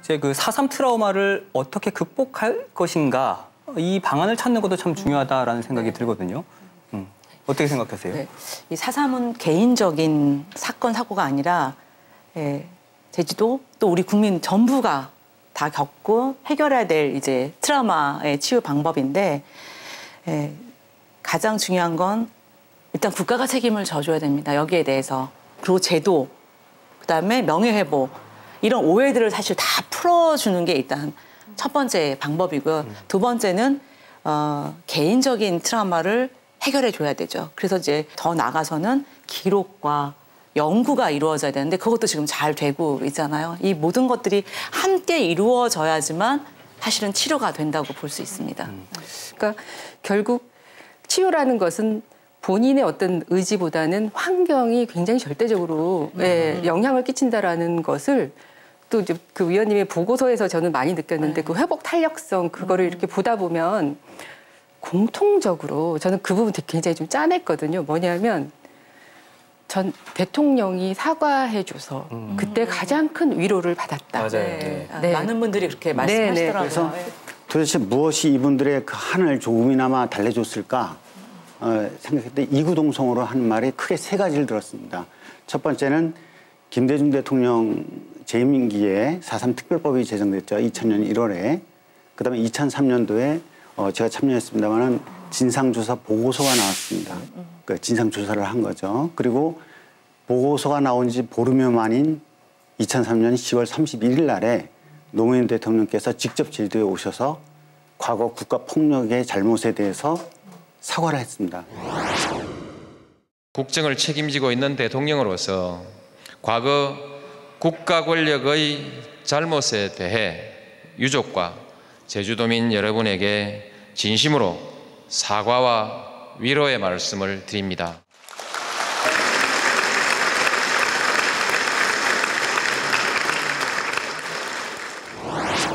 이제 그 4.3 트라우마를 어떻게 극복할 것인가 이 방안을 찾는 것도 참 중요하다라는 생각이 들거든요. 어떻게 생각하세요? 네. 이 4.3은 개인적인 사건, 사고가 아니라 제주도 또 우리 국민 전부가 다 겪고 해결해야 될 이제 트라우마의 치유 방법인데 가장 중요한 건 일단 국가가 책임을 져줘야 됩니다. 여기에 대해서. 그리고 제도, 그다음에 명예회복 이런 오해들을 사실 다 풀어주는 게 일단 첫 번째 방법이고요. 두 번째는 개인적인 트라우마를 해결해 줘야 되죠. 그래서 이제 더 나가서는 기록과 연구가 이루어져야 되는데 그것도 지금 잘 되고 있잖아요. 이 모든 것들이 함께 이루어져야지만 사실은 치료가 된다고 볼 수 있습니다. 그러니까 결국 치유라는 것은 본인의 어떤 의지보다는 환경이 굉장히 절대적으로 영향을 끼친다라는 것을 또 이제 그 위원님의 보고서에서 저는 많이 느꼈는데 그 회복 탄력성 그거를 이렇게 보다 보면 공통적으로 저는 그 부분 굉장히 좀 짠했거든요. 뭐냐면 전 대통령이 사과해줘서 그때 가장 큰 위로를 받았다. 맞아요. 네. 많은 분들이 그렇게 말씀하시더라고요. 그래서 도대체 무엇이 이분들의 그 한을 조금이나마 달래줬을까 생각했을 때 이구동성으로 한 말이 크게 세 가지를 들었습니다. 첫 번째는 김대중 대통령 재임 임기에 4.3 특별법이 제정됐죠. 2000년 1월에. 그다음에 2003년도에 제가 참여했습니다마는 진상조사 보고서가 나왔습니다. 그 진상조사를 한 거죠. 그리고 보고서가 나온 지 보름여 만인 2003년 10월 31일 날에 노무현 대통령께서 직접 제주도에 오셔서 과거 국가폭력의 잘못에 대해서 사과를 했습니다. 국정을 책임지고 있는 대통령으로서 과거 국가 권력의 잘못에 대해 유족과 제주도민 여러분에게 진심으로 사과와 위로의 말씀을 드립니다.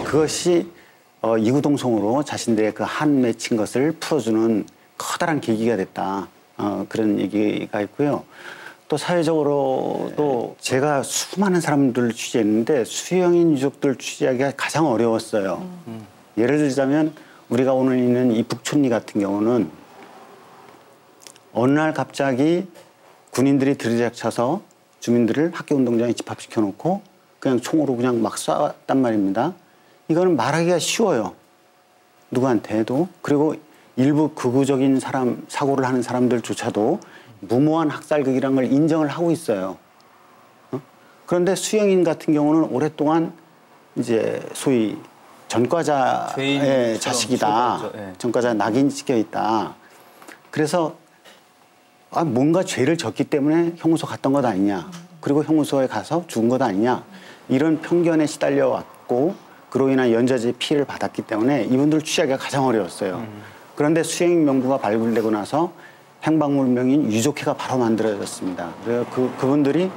그것이 이구동성으로 자신들의 그 한 맺힌 것을 풀어주는 커다란 계기가 됐다. 그런 얘기가 있고요. 또 사회적으로도 제가 수많은 사람들을 취재했는데 수용인 유족들 취재하기가 가장 어려웠어요. 예를 들자면 우리가 오늘 있는 이 북촌리 같은 경우는 어느 날 갑자기 군인들이 들이닥쳐서 주민들을 학교운동장에 집합시켜 놓고 그냥 총으로 그냥 막 쐈단 말입니다. 이거는 말하기가 쉬워요. 누구한테도. 그리고 일부 극우적인 사고를 하는 사람들조차도 무모한 학살극이라는 걸 인정을 하고 있어요. 그런데 수영인 같은 경우는 오랫동안 이제 소위 전과자의 자식이다. 전과자 낙인 찍혀 있다. 그래서 뭔가 죄를 졌기 때문에 형무소 갔던 것 아니냐. 그리고 형무소에 가서 죽은 것 아니냐. 이런 편견에 시달려 왔고 그로 인한 연좌제 피해를 받았기 때문에 이분들 취재하기가 가장 어려웠어요. 그런데 수행 명부가 발굴되고 나서 행방불명인 유족회가 바로 만들어졌습니다. 그래서 그분들이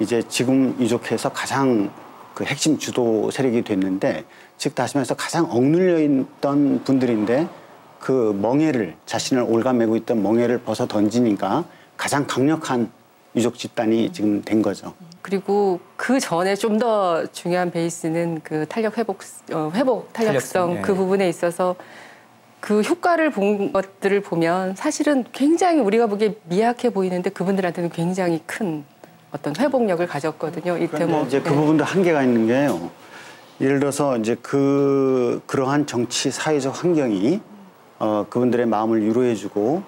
이제 지금 유족회에서 가장 그 핵심 주도 세력이 됐는데, 즉 다시 말해서 가장 억눌려 있던 분들인데 그 멍해를, 자신을 올가매고 있던 멍해를 벗어 던지니까 가장 강력한 유족 집단이 지금 된 거죠. 그리고 그 전에 좀 더 중요한 베이스는 그 회복 탄력성 그 부분에 있어서 그 효과를 본 것들을 보면 사실은 굉장히 우리가 보기에 미약해 보이는데 그분들한테는 굉장히 큰 어떤 회복력을 가졌거든요. 이때 뭐 이제 그 부분도 한계가 있는 게요. 예를 들어서 이제 그러한 정치 사회적 환경이 그분들의 마음을 위로해주고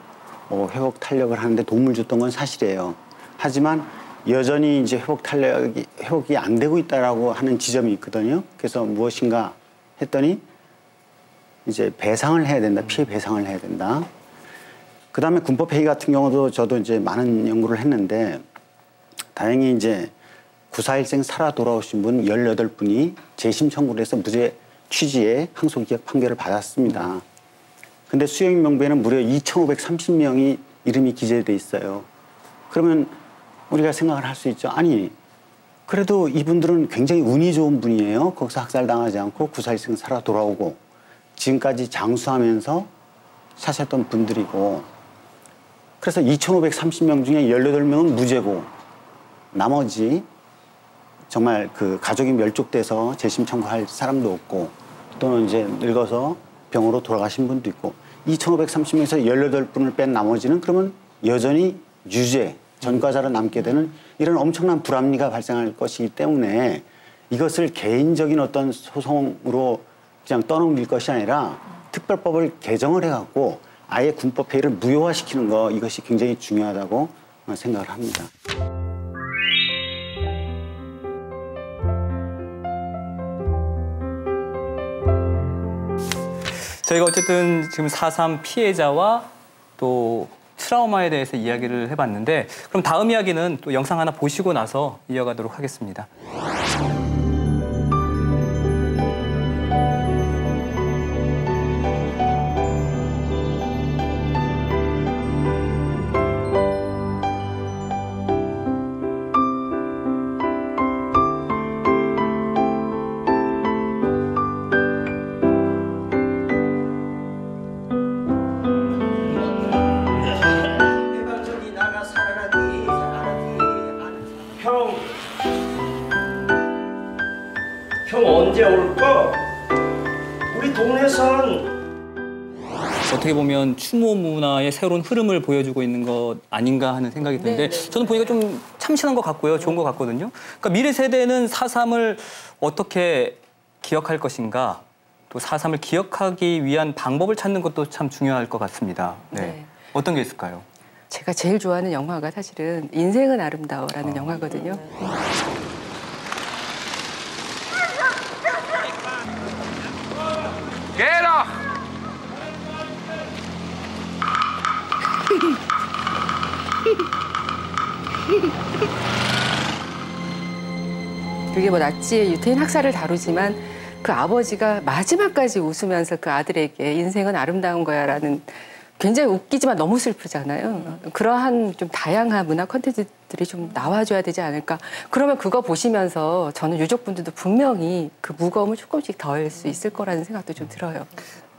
회복 탄력을 하는데 도움을 줬던 건 사실이에요. 하지만 여전히 이제 회복이 안 되고 있다라고 하는 지점이 있거든요. 그래서 무엇인가 했더니 이제 배상을 해야 된다. 피해 배상을 해야 된다. 그다음에 군법회의 같은 경우도 저도 이제 많은 연구를 했는데 다행히 이제 9.4일생 살아 돌아오신 분 18분이 재심 청구를 해서 무죄 취지의 항소기각 판결을 받았습니다. 근데 수용 명부에는 무려 2,530명이 이름이 기재돼 있어요. 그러면 우리가 생각을 할 수 있죠. 아니, 그래도 이분들은 굉장히 운이 좋은 분이에요. 거기서 학살당하지 않고 9.4일생 살아 돌아오고 지금까지 장수하면서 사셨던 분들이고, 그래서 2,530명 중에 18명은 무죄고 나머지 정말 그 가족이 멸족돼서 재심 청구할 사람도 없고 또는 이제 늙어서 병으로 돌아가신 분도 있고 2,530명에서 18분을 뺀 나머지는 그러면 여전히 유죄, 전과자로 남게 되는 이런 엄청난 불합리가 발생할 것이기 때문에 이것을 개인적인 어떤 소송으로 그냥 떠넘길 것이 아니라 특별법을 개정을 해갖고 아예 군법 회의를 무효화시키는 거 이것이 굉장히 중요하다고 생각을 합니다. 저희가 어쨌든 지금 4.3 피해자와 또 트라우마에 대해서 이야기를 해봤는데 그럼 다음 이야기는 또 영상 하나 보시고 나서 이어가도록 하겠습니다. 형 언제 올까? 우리 동네선 어떻게 보면 추모 문화의 새로운 흐름을 보여주고 있는 것 아닌가 하는 생각이 드는데 저는 보니까 좀 참신한 것 같고요. 좋은 것 같거든요. 그러니까 미래 세대는 4.3을 어떻게 기억할 것인가 또 4.3을 기억하기 위한 방법을 찾는 것도 참 중요할 것 같습니다. 네. 어떤 게 있을까요? 제가 제일 좋아하는 영화가 사실은 인생은 아름다워라는 영화거든요. 깨라! 그게 뭐 나치의 유태인 학살을 다루지만 그 아버지가 마지막까지 웃으면서 그 아들에게 인생은 아름다운 거야라는 굉장히 웃기지만 너무 슬프잖아요. 그러한 좀 다양한 문화 콘텐츠들이 좀 나와줘야 되지 않을까. 그러면 그거 보시면서 저는 유족분들도 분명히 그 무거움을 조금씩 덜 수 있을 거라는 생각도 좀 들어요.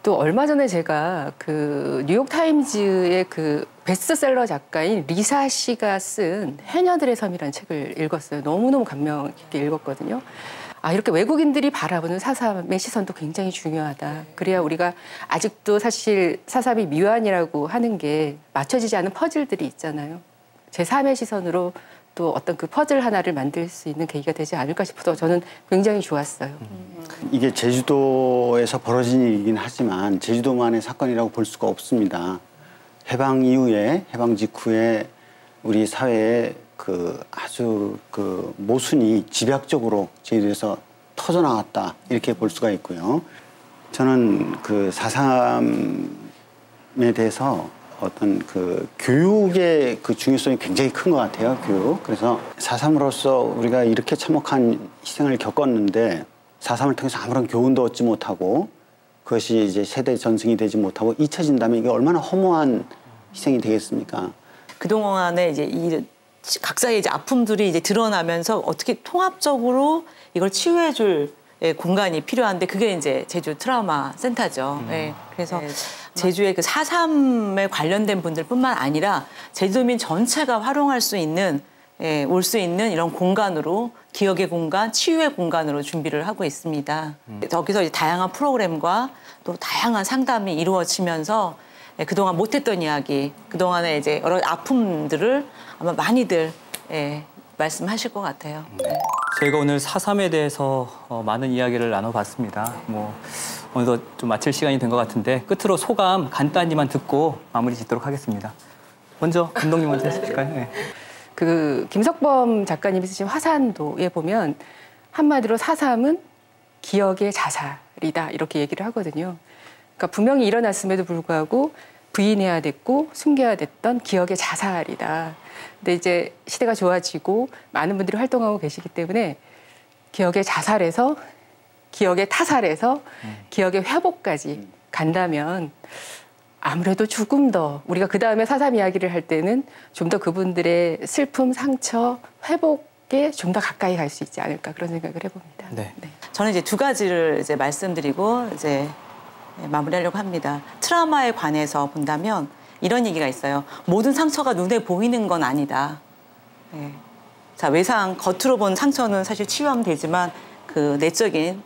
또 얼마 전에 제가 그 뉴욕타임즈의 그 베스트셀러 작가인 리사 씨가 쓴 해녀들의 섬이라는 책을 읽었어요. 너무너무 감명 깊게 읽었거든요. 아, 이렇게 외국인들이 바라보는 4.3의 시선도 굉장히 중요하다. 그래야 우리가 아직도 사실 4.3이 미완이라고 하는 게 맞춰지지 않은 퍼즐들이 있잖아요. 제3의 시선으로 또 어떤 그 퍼즐 하나를 만들 수 있는 계기가 되지 않을까 싶어서 저는 굉장히 좋았어요. 이게 제주도에서 벌어진 일이긴 하지만 제주도만의 사건이라고 볼 수가 없습니다. 해방 이후에, 해방 직후에 우리 사회에 그 아주 그 모순이 집약적으로 제주도에서 터져나왔다 이렇게 볼 수가 있고요. 저는 그 4.3에 대해서 어떤 그 교육의 그 중요성이 굉장히 큰 것 같아요. 교육. 그래서 4.3으로서 우리가 이렇게 참혹한 희생을 겪었는데 4.3을 통해서 아무런 교훈도 얻지 못하고 그것이 이제 세대 전승이 되지 못하고 잊혀진다면 이게 얼마나 허무한 희생이 되겠습니까? 그동안에 이제 이 각자의 이제 아픔들이 이제 드러나면서 어떻게 통합적으로 이걸 치유해줄 공간이 필요한데 그게 이제 제주 트라우마 센터죠. 네. 그래서 제주의 그 4.3에 관련된 분들뿐만 아니라 제주도민 전체가 활용할 수 있는 올 수 있는 이런 공간으로 기억의 공간, 치유의 공간으로 준비를 하고 있습니다. 거기서 이제 다양한 프로그램과 또 다양한 상담이 이루어지면서 그동안 못했던 이야기, 그동안의 이제 여러 아픔들을 아마 많이들 말씀하실 것 같아요. 저희가 오늘 4.3에 대해서 많은 이야기를 나눠봤습니다. 어느덧 좀 마칠 시간이 된 것 같은데 끝으로 소감 간단히만 듣고 마무리 짓도록 하겠습니다. 먼저 감독님 먼저 해주실까요? 네. 그 김석범 작가님이 쓰신 화산도에 보면 한마디로 4.3은 기억의 자살이다 이렇게 얘기를 하거든요. 그러니까 분명히 일어났음에도 불구하고 부인해야 됐고 숨겨야 됐던 기억의 자살이다. 근데 이제 시대가 좋아지고 많은 분들이 활동하고 계시기 때문에 기억의 자살에서 기억의 타살에서 기억의 회복까지 간다면 아무래도 조금 더 우리가 그다음에 4.3 이야기를 할 때는 좀 더 그분들의 슬픔, 상처, 회복에 좀 더 가까이 갈 수 있지 않을까 그런 생각을 해봅니다. 네. 네. 저는 이제 두 가지를 이제 말씀드리고 이제 마무리하려고 합니다. 트라우마에 관해서 본다면 이런 얘기가 있어요. 모든 상처가 눈에 보이는 건 아니다. 네. 자, 외상, 겉으로 본 상처는 사실 치유하면 되지만 그 내적인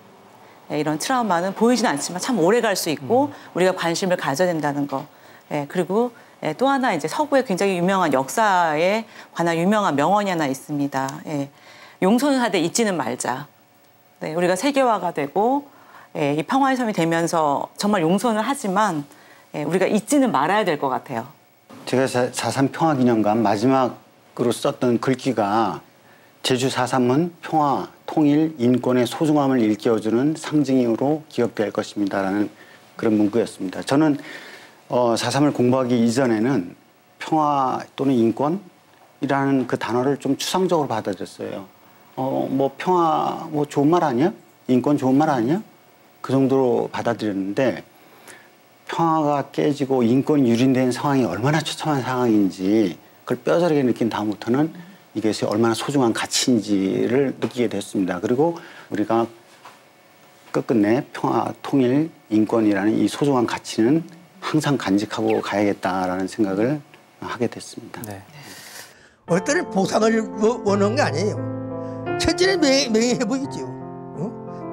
이런 트라우마는 보이지는 않지만 참 오래 갈 수 있고 우리가 관심을 가져야 된다는 거. 그리고 또 하나 이제 서구에 굉장히 유명한 역사에 관한 유명한 명언이 하나 있습니다. 용서는 하되 잊지는 말자. 네, 우리가 세계화가 되고 이 평화의 섬이 되면서 정말 용서는 하지만 우리가 잊지는 말아야 될 것 같아요. 제가 4.3 평화기념관 마지막으로 썼던 글귀가 제주 4.3은 평화, 통일, 인권의 소중함을 일깨워주는 상징으로 기억될 것입니다라는 그런 문구였습니다. 저는 4.3을 공부하기 이전에는 평화 또는 인권이라는 그 단어를 좀 추상적으로 받아들였어요. 뭐 평화 뭐 좋은 말 아니야? 인권 좋은 말 아니야? 그 정도로 받아들였는데 평화가 깨지고 인권이 유린된 상황이 얼마나 처참한 상황인지 그걸 뼈저리게 느낀 다음부터는 이것이 얼마나 소중한 가치인지를 느끼게 됐습니다. 그리고 우리가 끝끝내 평화, 통일, 인권이라는 이 소중한 가치는 항상 간직하고 가야겠다라는 생각을 하게 됐습니다. 네. 어떤 보상을 원하는 게 아니에요. 첫째는 명예회복이죠.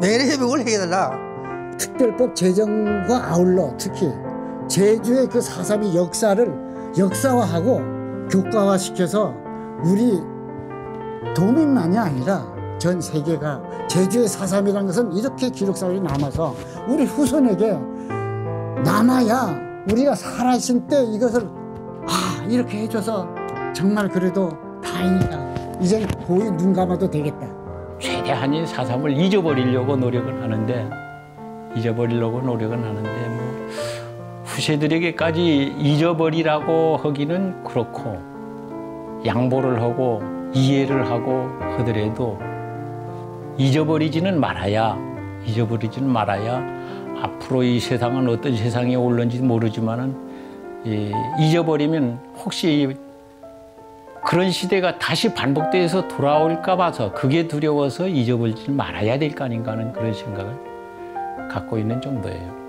명예회복을 해달라. 특별법 제정과 아울러 특히 제주의 그 4.3의 역사를 역사화하고 교과화시켜서 우리 도민만이 아니라 전 세계가 제주의 4.3이라는 것은 이렇게 기록사실이 남아서 우리 후손에게 남아야 우리가 살아있을 때 이것을 이렇게 해줘서 정말 그래도 다행이다. 이제 거의 눈 감아도 되겠다. 최대한이 4.3을 잊어버리려고 노력을 하는데 뭐 후세들에게까지 잊어버리라고 하기는 그렇고 양보를 하고 이해를 하고 하더라도 잊어버리지는 말아야 앞으로 이 세상은 어떤 세상이 올는지 모르지만은 잊어버리면 혹시 그런 시대가 다시 반복돼서 돌아올까 봐서 그게 두려워서 잊어버리지 말아야 될 거 아닌가 하는 그런 생각을 갖고 있는 정도예요.